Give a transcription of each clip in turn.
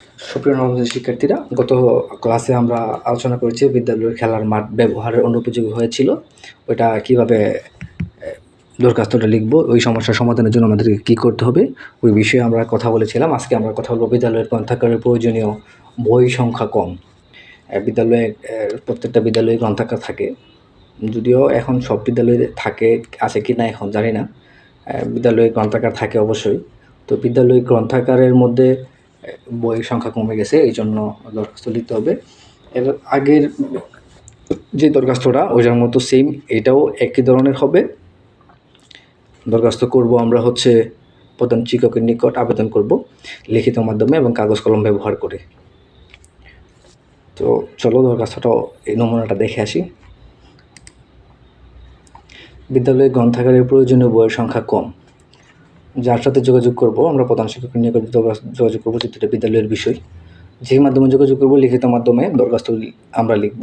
সুপ্রিয় নবম শ্রেণীর শিক্ষার্থীরা, গত ক্লাসে আমরা আলোচনা করেছি বিদ্যালয়ের খেলার মাঠ ব্যবহারের অনুপযোগী হয়েছিল। ওইটা কীভাবে দরখাস্তটা লিখব, ওই সমস্যার সমাধানের জন্য আমাদেরকে কী করতে হবে, ওই বিষয়ে আমরা কথা বলেছিলাম। আজকে আমরা কথা বলব বিদ্যালয়ের গ্রন্থাগারের প্রয়োজনীয় বই সংখ্যা কম। বিদ্যালয়ে প্রত্যেকটা বিদ্যালয়ে গ্রন্থাগার থাকে, যদিও এখন সব বিদ্যালয়ে থাকে, আছে কি না এখন জানি না। বিদ্যালয়ে গ্রন্থাগার থাকে অবশ্যই। তো বিদ্যালয় গ্রন্থাগারের মধ্যে বইয়ের সংখ্যা কমে গেছে, এই জন্য দরখাস্ত লিখতে হবে। এর আগের যে দরখাস্তটা ওইটার মতো সেম, এটাও একই ধরনের হবে। দরখাস্ত করব আমরা হচ্ছে প্রধান শিক্ষকের নিকট আবেদন করব লিখিত মাধ্যমে এবং কাগজ কলম ব্যবহার করে। তো চলো দরখাস্তটা এই নমুনাটা দেখে আসি। বিদ্যালয়ে গ্রন্থাগারের প্রয়োজনীয় বইয়ের সংখ্যা কম। যার সাথে যোগাযোগ করব আমরা প্রধান শিক্ষকের নিকট যোগাযোগ করবো, যেটা বিদ্যালয়ের বিষয়। যে মাধ্যমে যোগাযোগ করব, লিখিত মাধ্যমে দরখাস্ত আমরা লিখব।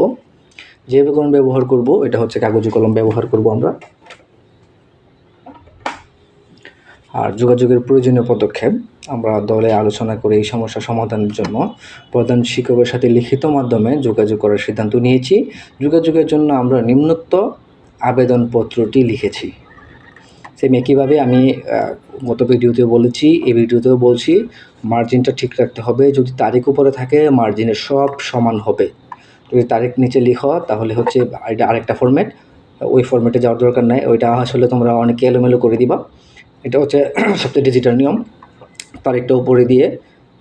যে কলম ব্যবহার করব এটা হচ্ছে কাগজে কলম ব্যবহার করব আমরা। আর যোগাযোগের প্রয়োজনীয় পদক্ষেপ আমরা দলে আলোচনা করে এই সমস্যা সমাধানের জন্য প্রধান শিক্ষকের সাথে লিখিত মাধ্যমে যোগাযোগ করার সিদ্ধান্ত নিয়েছি। যোগাযোগের জন্য আমরা নিম্নোক্ত আবেদনপত্রটি লিখেছি। সেম একইভাবে আমি গত ভিডিওতেও বলেছি, এই ভিডিওতেও বলছি, মার্জিনটা ঠিক রাখতে হবে। যদি তারিখ উপরে থাকে মার্জিনের সব সমান হবে। যদি তারিখ নিচে লিখো তাহলে হচ্ছে এটা আরেকটা ফরম্যাট, ওই ফরম্যাটে যাওয়ার দরকার নাই। ওইটা আসলে তোমরা অনেকে এলোমেলো করে দিবা। এটা হচ্ছে সবচেয়ে ডিজিটাল নিয়ম। তারিখটা উপরে দিয়ে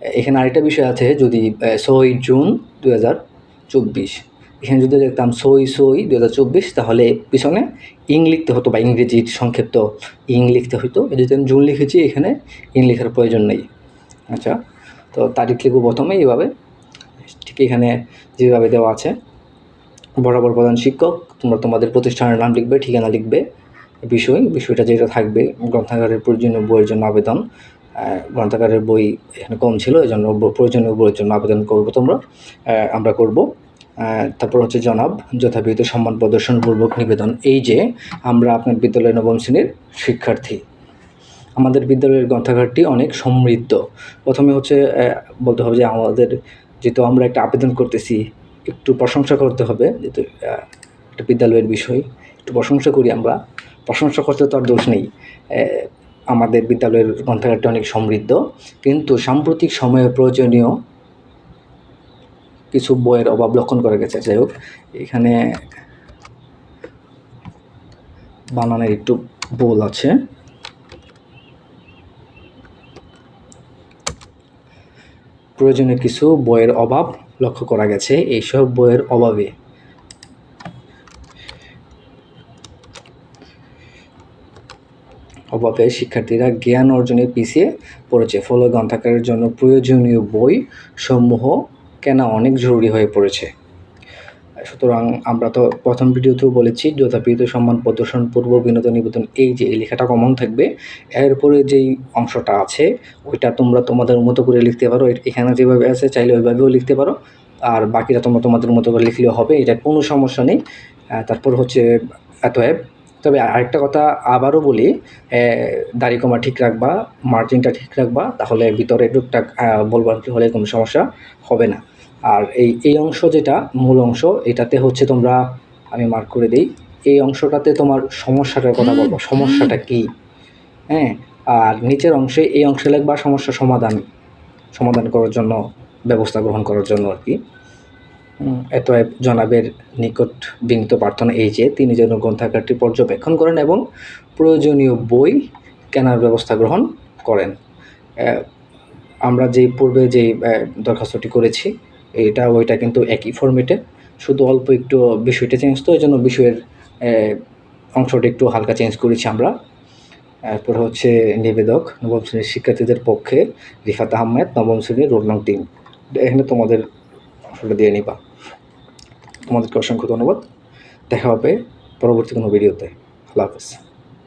এখানে আরেকটা বিষয় আছে, যদি 6 জুন 2024 এখানে যদি দেখতাম 6 2024 তাহলে পিছনে ইং লিখতে হতো বা ইংরেজির সংক্ষিপ্ত ইং লিখতে হতো। যদি আমি জুন লিখেছি, এখানে ইং লেখার প্রয়োজন নেই। আচ্ছা, তো তারিখ লিখব প্রথমে এইভাবে, ঠিক এখানে যেভাবে দেওয়া আছে। বরাবর প্রধান শিক্ষক, তোমরা তোমাদের প্রতিষ্ঠানের নাম লিখবে, ঠিকানা লিখবে, বিষয়টা যেটা থাকবে গ্রন্থাগারের প্রয়োজনীয় বইয়ের জন্য আবেদন। গ্রন্থাগারের বই এখানে কম ছিল, এই জন্য প্রয়োজনীয় বইয়ের জন্য আবেদন করবো আমরা করব। তারপর হচ্ছে জনাব, যথাবিহিত সম্মান প্রদর্শনপূর্বক নিবেদন, এই যে আমরা আপনার বিদ্যালয়ের নবম শ্রেণীর শিক্ষার্থী, আমাদের বিদ্যালয়ের গ্রন্থাগারটি অনেক সমৃদ্ধ। প্রথমে হচ্ছে বলতে হবে যে আমাদের, যেহেতু আমরা একটা আবেদন করতেছি, একটু প্রশংসা করতে হবে, যেহেতু একটা বিদ্যালয়ের বিষয়, একটু প্রশংসা করি আমরা। প্রশংসা করতে তো আর দোষ নেই। আমাদের বিদ্যালয়ের গ্রন্থাগারটি অনেক সমৃদ্ধ, কিন্তু সাম্প্রতিক সময়ে প্রয়োজনীয় কিছু বইয়ের অভাব লক্ষণ করা গেছে। যাই হোক, এখানে বানানের একটু ভুল আছে। প্রয়োজনীয় কিছু বইয়ের অভাব লক্ষ্য করা গেছে। এইসব বইয়ের অভাবে শিক্ষার্থীরা জ্ঞান অর্জনে পিছিয়ে পড়েছে। ফলে গ্রন্থাগারের জন্য প্রয়োজনীয় বই সমূহ কেনা অনেক জরুরি হয়ে পড়েছে। সুতরাং আমরা তো প্রথম ভিডিওতেও বলেছি, যথাবিহিত সম্মান প্রদর্শন পূর্ব বিনোদন নিবেদন, এই যে এই লেখাটা কমন থাকবে। এরপরে যেই অংশটা আছে ওইটা তোমরা তোমাদের মতো করে লিখতে পারো। এখানে যেভাবে আছে চাইলে ওইভাবেও লিখতে পারো, আর বাকিটা তোমরা তোমাদের মতো করে লিখলেও হবে, এটা কোনো সমস্যা নেই। তারপর হচ্ছে অতএব, তবে আরেকটা কথা আবারও বলি, দাড়ি কমা ঠিক রাখবা, মার্জিনটা ঠিক রাখবা, তাহলে ভিতরে টুকটাক বলবার হলে কোনো সমস্যা হবে না। আর এই অংশ যেটা মূল অংশ, এটাতে হচ্ছে তোমরা, আমি মার্ক করে দিই, এই অংশটাতে তোমার সমস্যাটার কথা বলবো, সমস্যাটা কী। হ্যাঁ, আর নিচের অংশে এই অংশে লিখবা সমস্যা সমাধান করার জন্য, ব্যবস্থা গ্রহণ করার জন্য আর কি। অতএব জনাবের নিকট বিনীত প্রার্থনা এই যে তিনি যেন গ্রন্থাগারটি পর্যবেক্ষণ করেন এবং প্রয়োজনীয় বই কেনার ব্যবস্থা গ্রহণ করেন। আমরা যেই পূর্বে যেই দরখাস্তটি করেছি ওইটা কিন্তু একই ফরম্যাটে, শুধু অল্প একটু বিষয়টা চেঞ্জ, তো এই জন্য বিষয়ের অংশটা একটু হালকা চেঞ্জ করেছি আমরা। এরপর হচ্ছে নিবেদক নবম শ্রেণীর শিক্ষার্থীদের পক্ষে রিফাত আহমেদ, নবম শ্রেণীর রোল নং 3। এখানে তোমাদের অংশটা দিয়ে নিবা। তোমাদেরকে অসংখ্য ধন্যবাদ। দেখা হবে পরবর্তী কোনো ভিডিওতে। আল্লাহ হাফেজ।